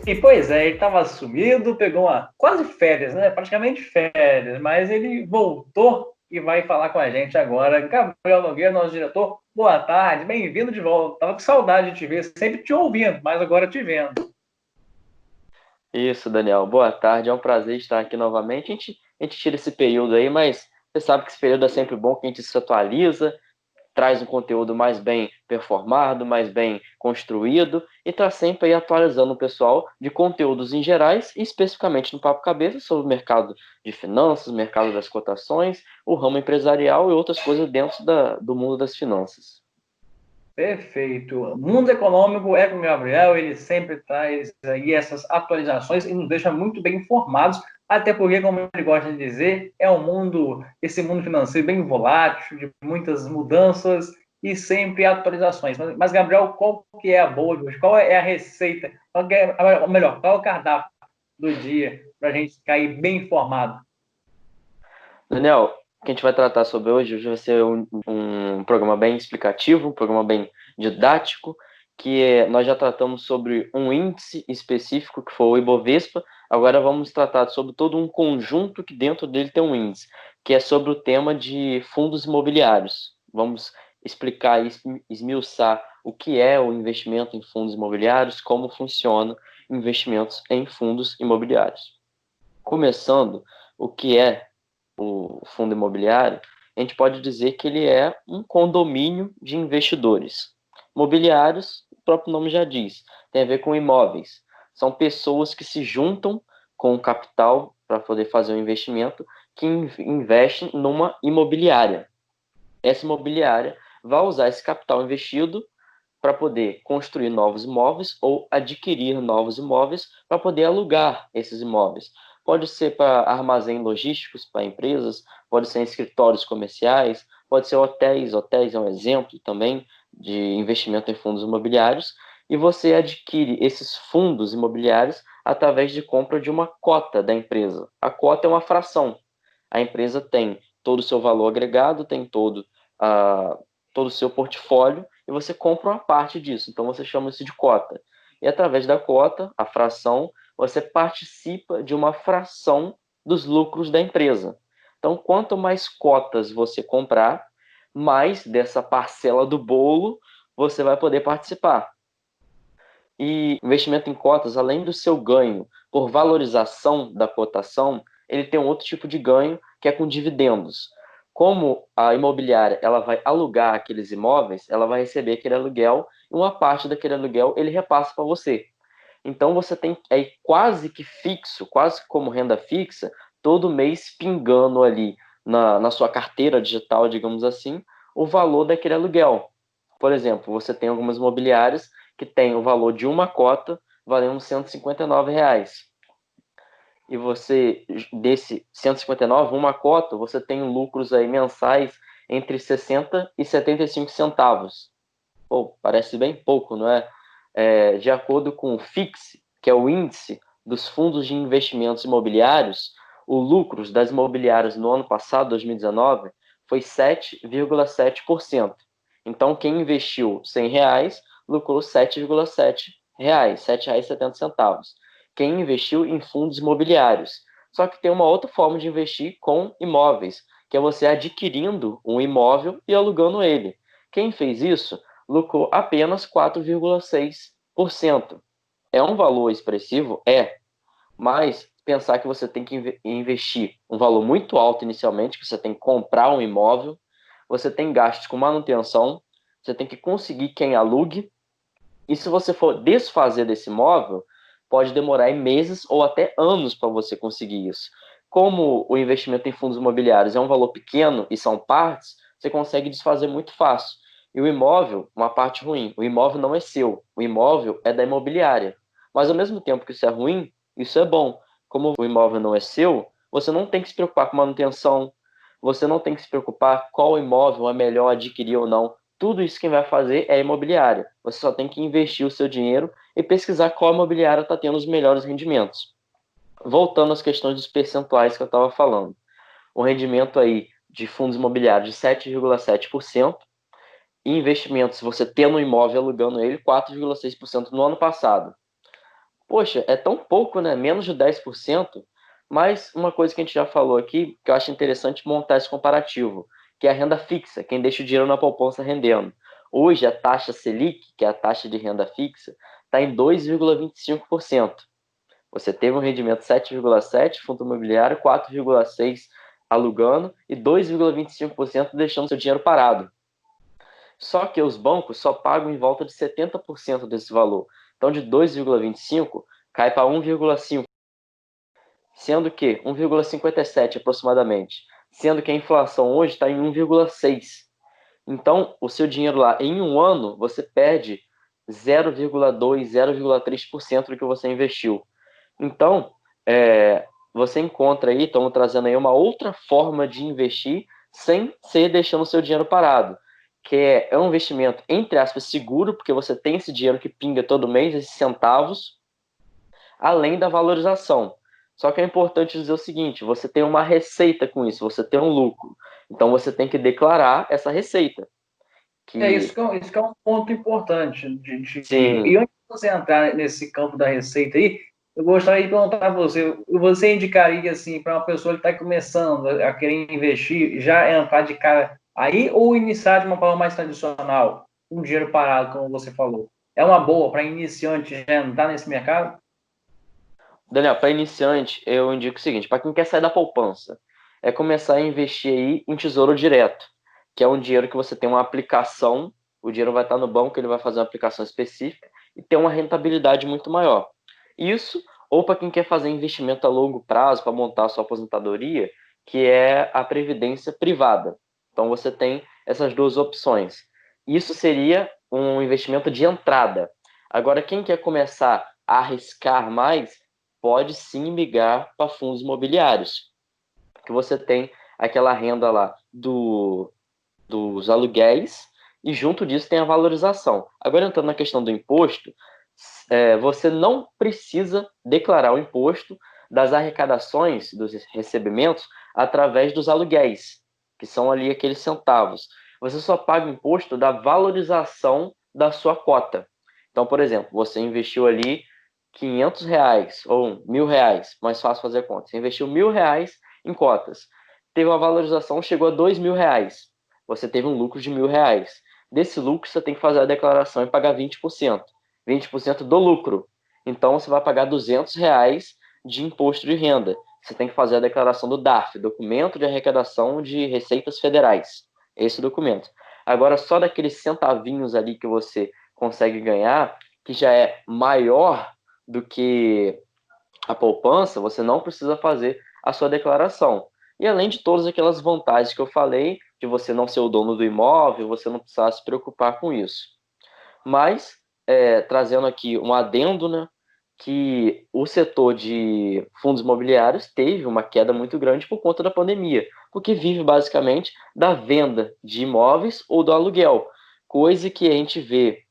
E pois é, ele estava sumido, pegou uma quase férias, né? Praticamente férias, mas ele voltou e vai falar com a gente agora. Gabriel Nogueira, nosso diretor, boa tarde, bem-vindo de volta. Tava com saudade de te ver, sempre te ouvindo, mas agora te vendo. Isso, Daniel. Boa tarde. É um prazer estar aqui novamente. A gente tira esse período aí, mas você sabe que esse período é sempre bom, que a gente se atualiza, traz um conteúdo mais bem performado, mais bem construído e está sempre aí atualizando o pessoal de conteúdos em gerais e especificamente no Papo Cabeça sobre o mercado de finanças, mercado das cotações, o ramo empresarial e outras coisas dentro do mundo das finanças. Perfeito. Mundo Econômico é com o Gabriel, ele sempre traz aí essas atualizações e nos deixa muito bem informados, até porque, como ele gosta de dizer, é um mundo, esse mundo financeiro bem volátil, de muitas mudanças e sempre atualizações. Mas Gabriel, qual que é a boa de hoje? Qual é a receita? Qual que é, ou melhor, qual é o cardápio do dia para a gente cair bem informado? Daniel, o que a gente vai tratar sobre hoje vai ser um programa bem explicativo, um programa bem didático, nós já tratamos sobre um índice específico, que foi o Ibovespa. Agora vamos tratar sobre todo um conjunto que dentro dele tem um índice, que é sobre o tema de fundos imobiliários. Vamos explicar e esmiuçar o que é o investimento em fundos imobiliários, como funciona investimentos em fundos imobiliários. Começando, o que é o fundo imobiliário, a gente pode dizer que ele é um condomínio de investidores. Imobiliários, o próprio nome já diz, tem a ver com imóveis. São pessoas que se juntam com o capital para poder fazer um investimento, que investem numa imobiliária. Essa imobiliária vai usar esse capital investido para poder construir novos imóveis ou adquirir novos imóveis para poder alugar esses imóveis. Pode ser para armazém logísticos para empresas, pode ser em escritórios comerciais, pode ser hotéis. Hotéis é um exemplo também de investimento em fundos imobiliários. E você adquire esses fundos imobiliários através de compra de uma cota da empresa. A cota é uma fração. A empresa tem todo o seu valor agregado, tem todo o seu portfólio e você compra uma parte disso. Então você chama isso de cota. E através da cota, a fração, você participa de uma fração dos lucros da empresa. Então, quanto mais cotas você comprar, mais dessa parcela do bolo você vai poder participar. E investimento em cotas, além do seu ganho por valorização da cotação, ele tem um outro tipo de ganho que é com dividendos. Como a imobiliária ela vai alugar aqueles imóveis, ela vai receber aquele aluguel e uma parte daquele aluguel ele repassa para você. Então você tem aí quase que fixo, quase como renda fixa, todo mês pingando ali na sua carteira digital, digamos assim, o valor daquele aluguel. Por exemplo, você tem algumas imobiliárias que têm o valor de uma cota valendo R$ 159. E você, desse 159, uma cota, você tem lucros aí mensais entre 60 e 75 centavos. Pô, parece bem pouco, não é? De acordo com o FIX, que é o índice dos fundos de investimentos imobiliários, o lucro das imobiliárias no ano passado, 2019, foi 7,7%. Então, quem investiu R$ 100 lucrou R$ 7,7, R$ 7,70. Quem investiu em fundos imobiliários. Só que tem uma outra forma de investir com imóveis, que é você adquirindo um imóvel e alugando ele. Quem fez isso lucrou apenas 4,6%. É um valor expressivo? É, mas pensar que você tem que investir um valor muito alto inicialmente, que você tem que comprar um imóvel, você tem gastos com manutenção, você tem que conseguir quem alugue, e se você for desfazer desse imóvel, pode demorar meses ou até anos para você conseguir isso. Como o investimento em fundos imobiliários é um valor pequeno e são partes, você consegue desfazer muito fácil. E o imóvel, uma parte ruim, o imóvel não é seu, o imóvel é da imobiliária. Mas ao mesmo tempo que isso é ruim, isso é bom. Como o imóvel não é seu, você não tem que se preocupar com manutenção, você não tem que se preocupar qual imóvel é melhor adquirir ou não. Tudo isso quem vai fazer é a imobiliária. Você só tem que investir o seu dinheiro e pesquisar qual imobiliária está tendo os melhores rendimentos. Voltando às questões dos percentuais que eu estava falando. O rendimento aí de fundos imobiliários de 7,7%, e investimentos, você tendo um imóvel alugando ele, 4,6% no ano passado. Poxa, é tão pouco, né? Menos de 10%. Mas uma coisa que a gente já falou aqui, que eu acho interessante montar esse comparativo, que é a renda fixa, quem deixa o dinheiro na poupança rendendo. Hoje, a taxa Selic, que é a taxa de renda fixa, está em 2,25%. Você teve um rendimento 7,7%, fundo imobiliário 4,6% alugando e 2,25% deixando seu dinheiro parado. Só que os bancos só pagam em volta de 70% desse valor. Então, de 2,25 cai para 1,5, sendo que 1,57 aproximadamente, sendo que a inflação hoje está em 1,6. Então, o seu dinheiro lá, em um ano, você perde 0,2, 0,3% do que você investiu. Então, você encontra aí, estamos trazendo aí uma outra forma de investir sem ser deixando o seu dinheiro parado, que é um investimento, entre aspas, seguro, porque você tem esse dinheiro que pinga todo mês, esses centavos, além da valorização. Só que é importante dizer o seguinte, você tem uma receita com isso, você tem um lucro. Então, você tem que declarar essa receita. Que, Isso que é um ponto importante. sim, E antes de você entrar nesse campo da receita aí, eu gostaria de perguntar a você, você indicaria assim para uma pessoa que está começando a querer investir, já entrar de cara aí ou iniciar de uma forma mais tradicional, com dinheiro parado, como você falou? É uma boa para iniciante já entrar nesse mercado? Daniel, para iniciante, eu indico o seguinte: para quem quer sair da poupança, é começar a investir aí em tesouro direto, que é um dinheiro que você tem uma aplicação, o dinheiro vai estar no banco, ele vai fazer uma aplicação específica e ter uma rentabilidade muito maior. Isso, ou para quem quer fazer investimento a longo prazo para montar a sua aposentadoria, que é a previdência privada. Então você tem essas duas opções. Isso seria um investimento de entrada. Agora, quem quer começar a arriscar mais, pode sim migrar para fundos imobiliários, que você tem aquela renda lá dos aluguéis e junto disso tem a valorização. Agora entrando na questão do imposto, você não precisa declarar o imposto das arrecadações, dos recebimentos, através dos aluguéis, que são ali aqueles centavos. Você só paga o imposto da valorização da sua cota. Então, por exemplo, você investiu ali R$ 500 ou R$ 1.000, mais fácil fazer a conta. Você investiu R$ 1.000 em cotas, teve uma valorização, chegou a R$ 2.000. Você teve um lucro de R$ 1.000. Desse lucro, você tem que fazer a declaração e pagar 20%. 20% do lucro. Então, você vai pagar R$ 200 de imposto de renda. Você tem que fazer a declaração do DARF, Documento de Arrecadação de Receitas Federais. Esse documento. Agora, só daqueles centavinhos ali que você consegue ganhar, que já é maior do que a poupança, você não precisa fazer a sua declaração. E além de todas aquelas vantagens que eu falei, de você não ser o dono do imóvel, você não precisar se preocupar com isso. Mas, trazendo aqui um adendo, né, que o setor de fundos imobiliários teve uma queda muito grande por conta da pandemia, porque vive basicamente da venda de imóveis ou do aluguel, coisa que a gente vê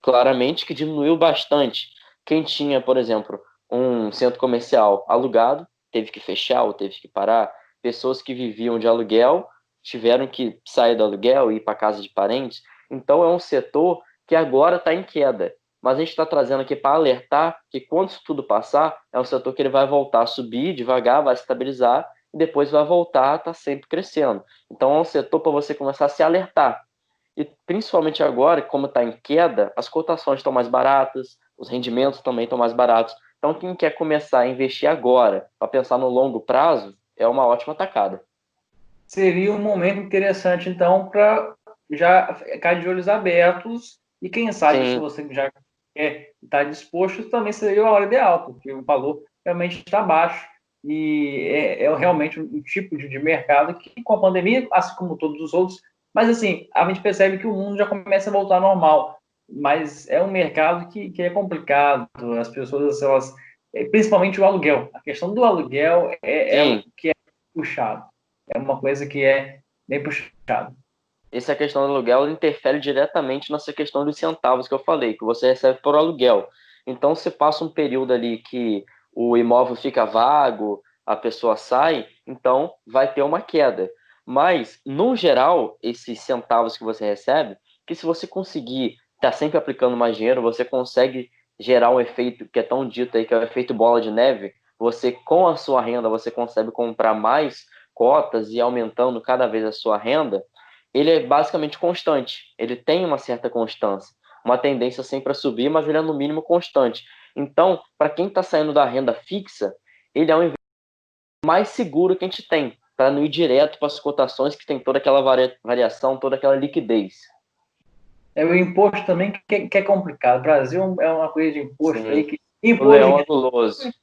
claramente que diminuiu bastante. Quem tinha, por exemplo, um centro comercial alugado, teve que fechar ou teve que parar. Pessoas que viviam de aluguel tiveram que sair do aluguel e ir para casa de parentes. Então é um setor que agora está em queda. Mas a gente está trazendo aqui para alertar que quando isso tudo passar, é um setor que ele vai voltar a subir devagar, vai estabilizar e depois vai voltar a estar sempre crescendo. Então é um setor para você começar a se alertar. E principalmente agora, como está em queda, as cotações estão mais baratas, os rendimentos também estão mais baratos. Então, quem quer começar a investir agora, para pensar no longo prazo, é uma ótima tacada. Seria um momento interessante, então, para já ficar de olhos abertos e quem sabe, se Sim, você já está disposto, também seria a hora ideal, porque o valor realmente está baixo e é realmente um tipo de mercado que, com a pandemia, assim como todos os outros, mas assim, a gente percebe que o mundo já começa a voltar ao normal, mas é um mercado que é complicado, as pessoas, elas, principalmente o aluguel, a questão do aluguel é o sim. que é puxado. É uma coisa que é bem puxada. Essa questão do aluguel interfere diretamente nessa questão dos centavos que eu falei, que você recebe por aluguel. Então, se passa um período ali que o imóvel fica vago, a pessoa sai, então vai ter uma queda. Mas, no geral, esses centavos que você recebe, que se você conseguir estar sempre aplicando mais dinheiro, você consegue gerar um efeito que é tão dito aí, que é o efeito bola de neve, você, com a sua renda, você consegue comprar mais cotas e aumentando cada vez a sua renda, ele é basicamente constante. Ele tem uma certa constância, uma tendência sempre a subir, mas ele é no mínimo constante. Então, para quem está saindo da renda fixa, ele é um investimento mais seguro que a gente tem, para não ir direto para as cotações que tem toda aquela variação, toda aquela liquidez. É o imposto também que é complicado. O Brasil é uma coisa de imposto aí Sim. que O imposto de leão é renda guloso.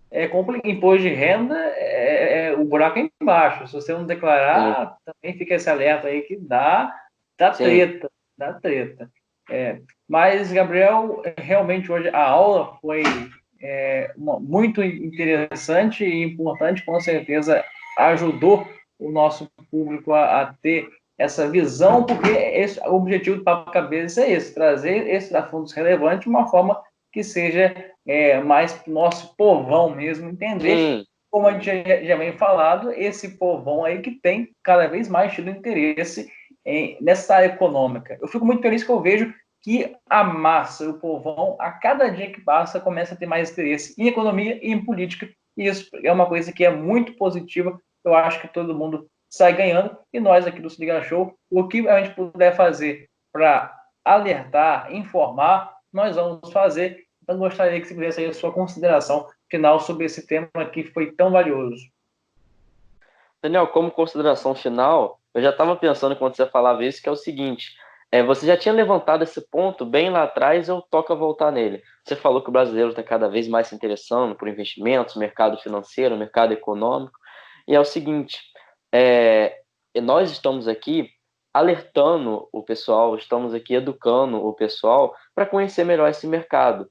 é complicado. Imposto de renda o buraco é embaixo. Se você não Sim, declarar, também fica esse alerta aí que dá sim. treta, dá treta. Mas, Gabriel, realmente hoje a aula foi muito interessante e importante, com certeza ajudou o nosso público a ter essa visão, porque o objetivo do Papo Cabeça é esse, trazer esses assuntos relevantes de uma forma que seja mais nosso povão mesmo entender, Sim, como a gente já vem falado, esse povão aí que tem cada vez mais tido interesse nessa área econômica. Eu fico muito feliz que eu vejo que a massa, o povão, a cada dia que passa, começa a ter mais interesse em economia e em política. E isso é uma coisa que é muito positiva. Eu acho que todo mundo sai ganhando. E nós aqui do Se Liga Show, o que a gente puder fazer para alertar, informar, nós vamos fazer. Então, gostaria que você fizesse aí a sua consideração final sobre esse tema que foi tão valioso. Daniel, como consideração final, eu já estava pensando quando você falava isso, que é o seguinte: você já tinha levantado esse ponto bem lá atrás, eu toco a voltar nele. Você falou que o brasileiro está cada vez mais se interessando por investimentos, mercado financeiro, mercado econômico, e é o seguinte: é, nós estamos aqui alertando o pessoal, estamos aqui educando o pessoal para conhecer melhor esse mercado.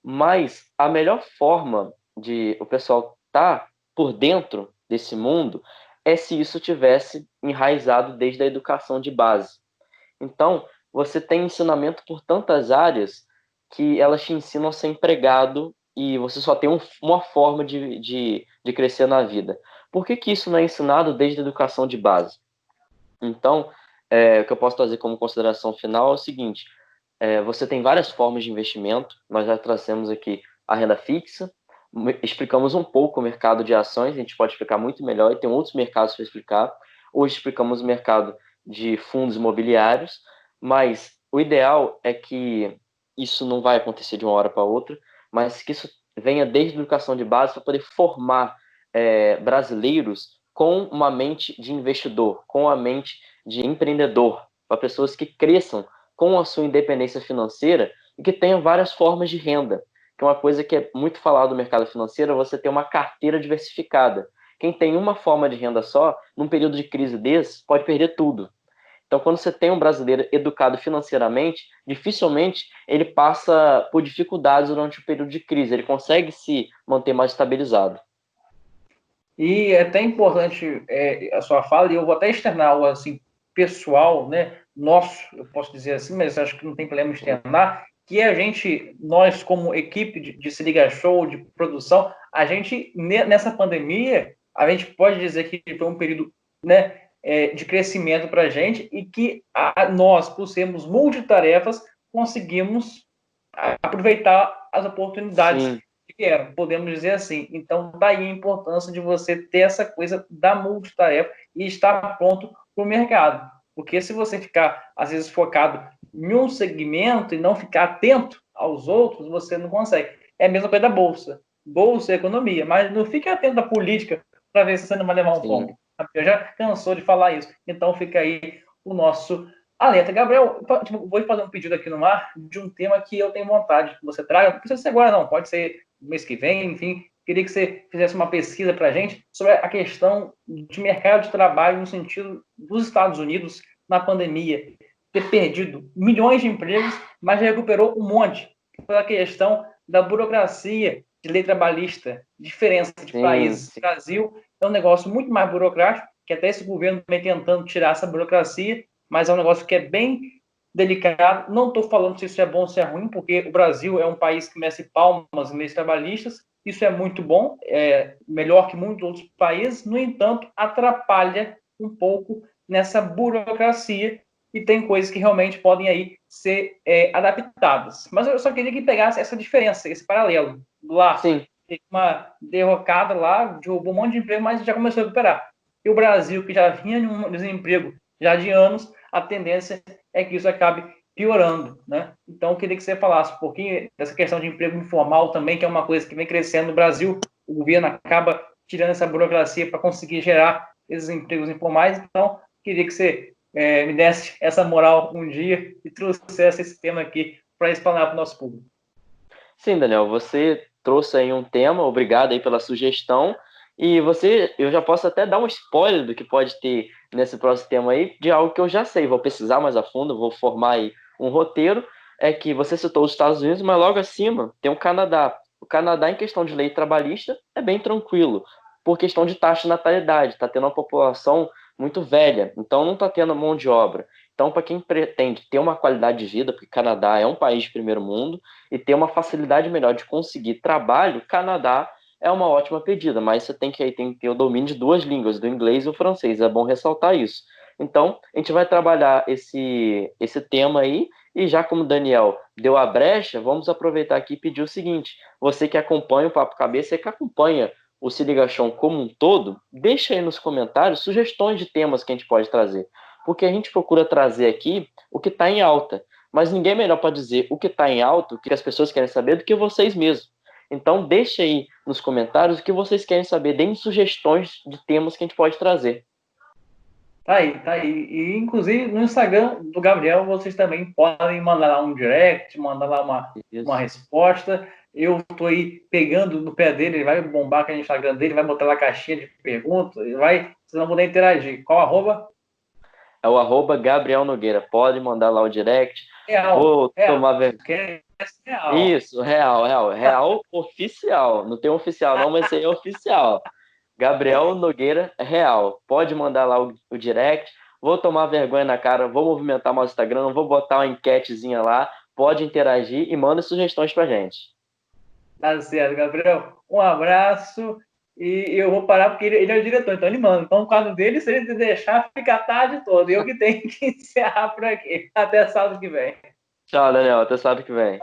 Mas a melhor forma de o pessoal estar por dentro desse mundo é se isso tivesse enraizado desde a educação de base. Então, você tem ensinamento por tantas áreas que elas te ensinam a ser empregado e você só tem uma forma de crescer na vida. Por que que isso não é ensinado desde a educação de base? Então, o que eu posso trazer como consideração final é o seguinte: você tem várias formas de investimento, nós já trouxemos aqui a renda fixa, explicamos um pouco o mercado de ações, a gente pode explicar muito melhor, e tem outros mercados para explicar. Hoje explicamos o mercado de fundos imobiliários, mas o ideal é que isso não vai acontecer de uma hora para outra, mas que isso venha desde a educação de base para poder formar brasileiros com uma mente de investidor, com a mente de empreendedor, para pessoas que cresçam com a sua independência financeira e que tenham várias formas de renda. Que é uma coisa que é muito falado no mercado financeiro, é você ter uma carteira diversificada. Quem tem uma forma de renda só, num período de crise desse, pode perder tudo. Então, quando você tem um brasileiro educado financeiramente, dificilmente ele passa por dificuldades durante o período de crise, ele consegue se manter mais estabilizado. E é até importante a sua fala, e eu vou até externar algo assim, pessoal, né? Nosso, eu posso dizer assim, mas acho que não tem problema externar, que a gente, nós como equipe de Se Liga Show, de produção, a gente, nessa pandemia, a gente pode dizer que foi um período, né, de crescimento para a gente e que nós, por sermos multitarefas, conseguimos aproveitar as oportunidades Sim, que vieram, podemos dizer assim. Então, daí a importância de você ter essa coisa da multitarefa e estar pronto para o mercado. Porque se você ficar, às vezes, focado em um segmento e não ficar atento aos outros, você não consegue. É a mesma coisa da Bolsa. Bolsa é economia, mas não fique atento à política para ver se você não vai levar um sim. tombo. Eu já cansou de falar isso. Então, fica aí o nosso alerta. Gabriel, vou fazer um pedido aqui no ar de um tema que eu tenho vontade que você traga. Não precisa ser agora, não. Pode ser mês que vem, enfim. Queria que você fizesse uma pesquisa para a gente sobre a questão de mercado de trabalho no sentido dos Estados Unidos na pandemia. Ter perdido milhões de empregos, mas recuperou um monte pela questão da burocracia de lei trabalhista, diferença de Sim, países. O sim, Brasil é um negócio muito mais burocrático, que até esse governo vem tentando tirar essa burocracia, mas é um negócio que é bem delicado. Não estou falando se isso é bom ou se é ruim, porque o Brasil é um país que mece palmas em leis trabalhistas. Isso é muito bom, é melhor que muitos outros países. No entanto, atrapalha um pouco nessa burocracia e tem coisas que realmente podem aí ser adaptadas. Mas eu só queria que pegasse essa diferença, esse paralelo. Lá, Sim. teve uma derrocada lá, derrubou um monte de emprego, mas já começou a recuperar. E o Brasil, que já vinha em um desemprego já de anos, a tendência é que isso acabe piorando, né? Então, eu queria que você falasse um pouquinho dessa questão de emprego informal também, que é uma coisa que vem crescendo no Brasil. O governo acaba tirando essa burocracia para conseguir gerar esses empregos informais. Então, queria que você me desse essa moral um dia e trouxesse esse tema aqui para explanar para o nosso público. Sim, Daniel, você trouxe aí um tema, obrigado aí pela sugestão. E eu já posso até dar um spoiler do que pode ter nesse próximo tema aí, de algo que eu já sei. Vou pesquisar mais a fundo, vou formar aí um roteiro. É que você citou os Estados Unidos, mas logo acima tem o Canadá. O Canadá, em questão de lei trabalhista, é bem tranquilo, por questão de taxa de natalidade. Está tendo uma população muito velha, então não está tendo mão de obra. Então, para quem pretende ter uma qualidade de vida, porque o Canadá é um país de primeiro mundo, e ter uma facilidade melhor de conseguir trabalho, Canadá é uma ótima pedida, mas você tem que ter o domínio de duas línguas, do inglês e o francês, é bom ressaltar isso. Então, a gente vai trabalhar esse tema aí, e já como o Daniel deu a brecha, vamos aproveitar aqui e pedir o seguinte: você que acompanha o Papo Cabeça, você que acompanha o Se Liga Show como um todo, deixa aí nos comentários sugestões de temas que a gente pode trazer, porque a gente procura trazer aqui o que está em alta. Mas ninguém é melhor para dizer o que está em alta, o que as pessoas querem saber, do que vocês mesmos. Então, deixe aí nos comentários o que vocês querem saber. Deem sugestões de temas que a gente pode trazer. Tá aí, tá aí. E, inclusive, no Instagram do Gabriel, vocês também podem mandar lá um direct, mandar lá uma resposta. Eu tô aí pegando no pé dele, ele vai bombar aqui no Instagram dele, vai botar lá a caixinha de perguntas, vocês vão poder interagir. Qual arroba? É o arroba Gabriel Nogueira. Pode mandar lá o direct. Real. Vou tomar vergonha. Real. Isso, real, real. Real oficial. Não tem oficial não, mas esse aí é oficial. Gabriel Nogueira Real. Pode mandar lá o direct. Vou tomar vergonha na cara, vou movimentar meu Instagram, vou botar uma enquetezinha lá. Pode interagir e manda sugestões pra gente. Tá certo, Gabriel. Um abraço. E eu vou parar porque ele é o diretor, então ele manda. Então o quadro dele, se ele deixar, fica a tarde toda. Eu que tenho que encerrar por aqui. Até sábado que vem. Tchau, Daniel. Até sábado que vem.